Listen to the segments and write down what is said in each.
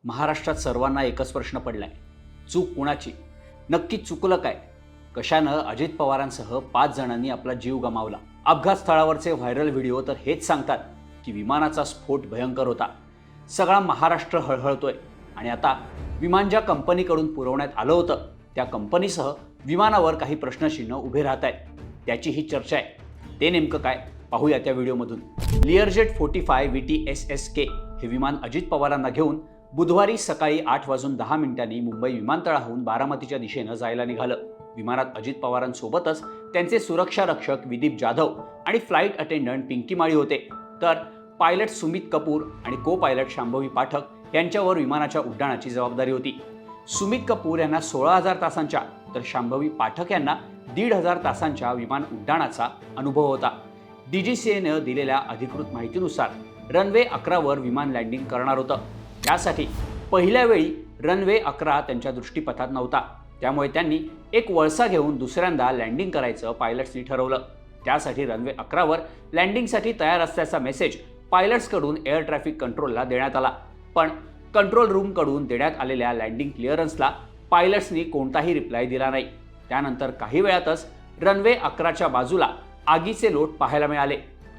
महाराष्ट्रात सर्वांना एकच प्रश्न पडलाय, चूक कुणाची? नक्की चुकलं काय? कशानं अजित पवारांसह 5 जणांनी आपला जीव गमावला? अपघात स्थळावरचे व्हायरल व्हिडिओ तर हेच सांगतात की विमानाचा स्फोट भयंकर होता. सगळा महाराष्ट्र हळहळतोय आणि आता विमान ज्या कंपनीकडून पुरवण्यात आलं होतं त्या कंपनीसह विमानावर काही प्रश्नचिन्ह उभे राहत आहेत. त्याची ही चर्चा आहे. ते नेमकं काय पाहूया त्या व्हिडिओमधून. लिअरजेट 45 VTSSK हे विमान अजित पवारांना घेऊन बुधवारी सकाळी 8:10 मुंबई विमानतळाहून बारामतीच्या दिशेनं जायला निघालं. विमानात अजित पवारांसोबतच त्यांचे सुरक्षा रक्षक विदीप जाधव आणि फ्लाईट अटेंडंट पिंकी माळी होते. तर पायलट सुमित कपूर आणि को पायलट शांभवी पाठक यांच्यावर विमानाच्या उड्डाणाची जबाबदारी होती. सुमित कपूर यांना 16,000 तासांच्या तर शांभवी पाठक यांना 1,500 तासांच्या विमान उड्डाणाचा अनुभव होता. DGCAनं दिलेल्या अधिकृत माहितीनुसार रनवे 11 वर विमान लँडिंग करणार होतं. त्यासाठी पहिल्या वेळी रनवे 11 त्यांच्या दृष्टीपथात नव्हता. त्यामुळे त्यांनी एक वळसा घेऊन दुसऱ्यांदा लँडिंग करायचं पायलट्सनी ठरवलं. त्यासाठी रनवे 11 वर लँडिंगसाठी तयार असल्याचा मेसेज पायलट्सकडून एअर ट्रॅफिक कंट्रोलला देण्यात आला. पण कंट्रोल रूमकडून देण्यात आलेल्या लँडिंग क्लिअरन्सला पायलट्सनी कोणताही रिप्लाय दिला नाही. त्यानंतर काही वेळातच रनवे 11च्या बाजूला आगीचे लोट पाहायला मिळाले.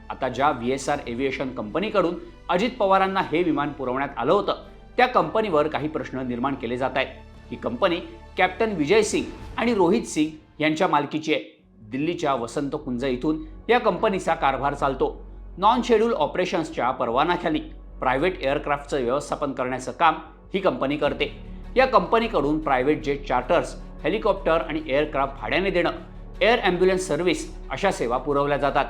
आता ज्या VSR एव्हिएशन कंपनीकडून अजित पवारांना हे विमान पुरवण्यात आलं होतं त्या कंपनीवर काही प्रश्न निर्माण केले जात आहेत. ही कंपनी कॅप्टन विजय सिंग आणि रोहित सिंग यांच्या मालकीची आहे. दिल्लीच्या वसंत कुंज इथून या कंपनीचा कारभार चालतो. नॉन शेड्यूल ऑपरेशन्सच्या परवान्याखाली प्रायव्हेट एअरक्राफ्टचं व्यवस्थापन करण्याचं काम ही कंपनी करते. या कंपनीकडून प्रायव्हेट जेट चार्टर्स, हेलिकॉप्टर आणि एअरक्राफ्ट भाड्याने देणं, एअर ॲम्ब्युलन्स सर्व्हिस अशा सेवा पुरवल्या जातात.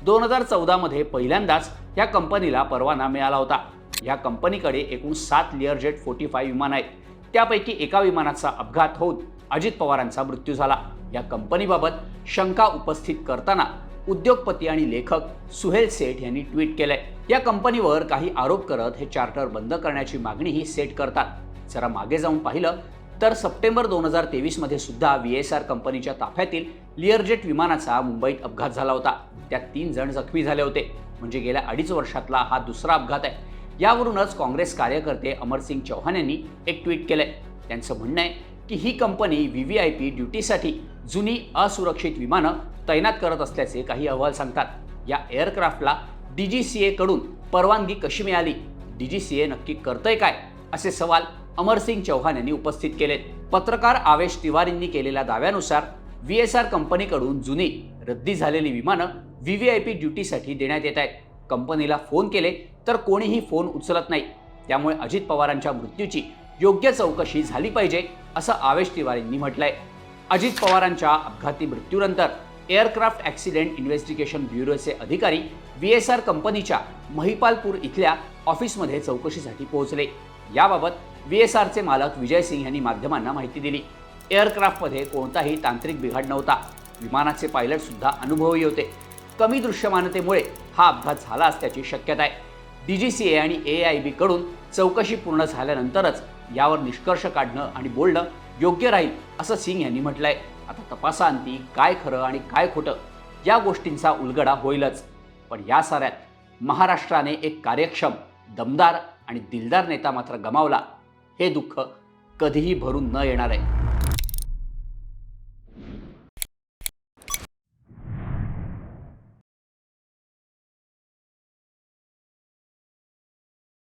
2014 मध्ये पहिल्यांदाच या कंपनीला परवाना मिळाला होता. या कंपनीकडे एकूण 7 लिअरजेट 45 विमान आहेत. त्यापैकी एका विमानाचा अपघात होऊन अजित पवारांचा मृत्यू झाला. या कंपनीबाबत शंका उपस्थित करताना उद्योगपती आणि लेखक सुहेल सेठ यांनी ट्विट केलंय. या कंपनीवर काही आरोप करत हे चार्टर बंद करण्याची मागणीही सेठ करतात. जरा मागे जाऊन पाहिलं तर सप्टेंबर 2023 मध्ये सुद्धा VSR कंपनीच्या ताफ्यातील लिअरजेट विमानाचा मुंबईत अपघात झाला होता. त्यात 3 जण जखमी झाले होते. म्हणजे गेल्या 2.5 वर्षातला हा दुसरा अपघात आहे. यावरूनच काँग्रेस कार्यकर्ते अमरसिंग चौहान यांनी एक ट्विट केलंय. त्यांचं म्हणणं आहे की ही कंपनी VVIP ड्युटीसाठी जुनी असुरक्षित विमानं तैनात करत असल्याचे काही अहवाल सांगतात. या एअरक्राफ्टला DGCA कडून परवानगी कशी मिळाली? DGCA नक्की करतंय काय? असे सवाल अमरसिंग चौहान यांनी उपस्थित केलेत. पत्रकार आवेश तिवारींनी केलेल्या दाव्यानुसार VSR कंपनीकडून जुनी रद्दी झालेली विमानं VVIP ड्युटीसाठी देण्यात येत आहेत. कंपनीला फोन केले तर कोणीही फोन उचलत नाही. त्यामुळे अजित पवारांच्या मृत्यूची योग्य चौकशी झाली पाहिजे असं आवेश तिवारींनी म्हटलंय. अजित पवारांच्या अपघाती मृत्यूनंतर एअरक्राफ्ट ॲक्सिडेंट इन्व्हेस्टिगेशन ब्युरोचे अधिकारी VSR कंपनीच्या महिपालपूर इथल्या ऑफिसमध्ये चौकशीसाठी पोहोचले. याबाबत VSRचे मालक विजय सिंग यांनी माध्यमांना माहिती दिली. एअरक्राफ्टमध्ये कोणताही तांत्रिक बिघाड नव्हता. विमानाचे पायलट सुद्धा अनुभवी होते. कमी दृश्यमानतेमुळे हा अपघात झाला असल्याची शक्यता आहे. DGCA आणि AIB कडून चौकशी पूर्ण झाल्यानंतरच यावर निष्कर्ष काढणं आणि बोलणं योग्य राहील असं सिंग यांनी म्हटलंय. आता तपासाअंती काय खरं आणि काय खोटं या गोष्टींचा उलगडा होईलच. पण या साऱ्यात महाराष्ट्राने एक कार्यक्षम, दमदार आणि दिलदार नेता मात्र गमावला. हे दुःख कधीही भरून न येणार आहे.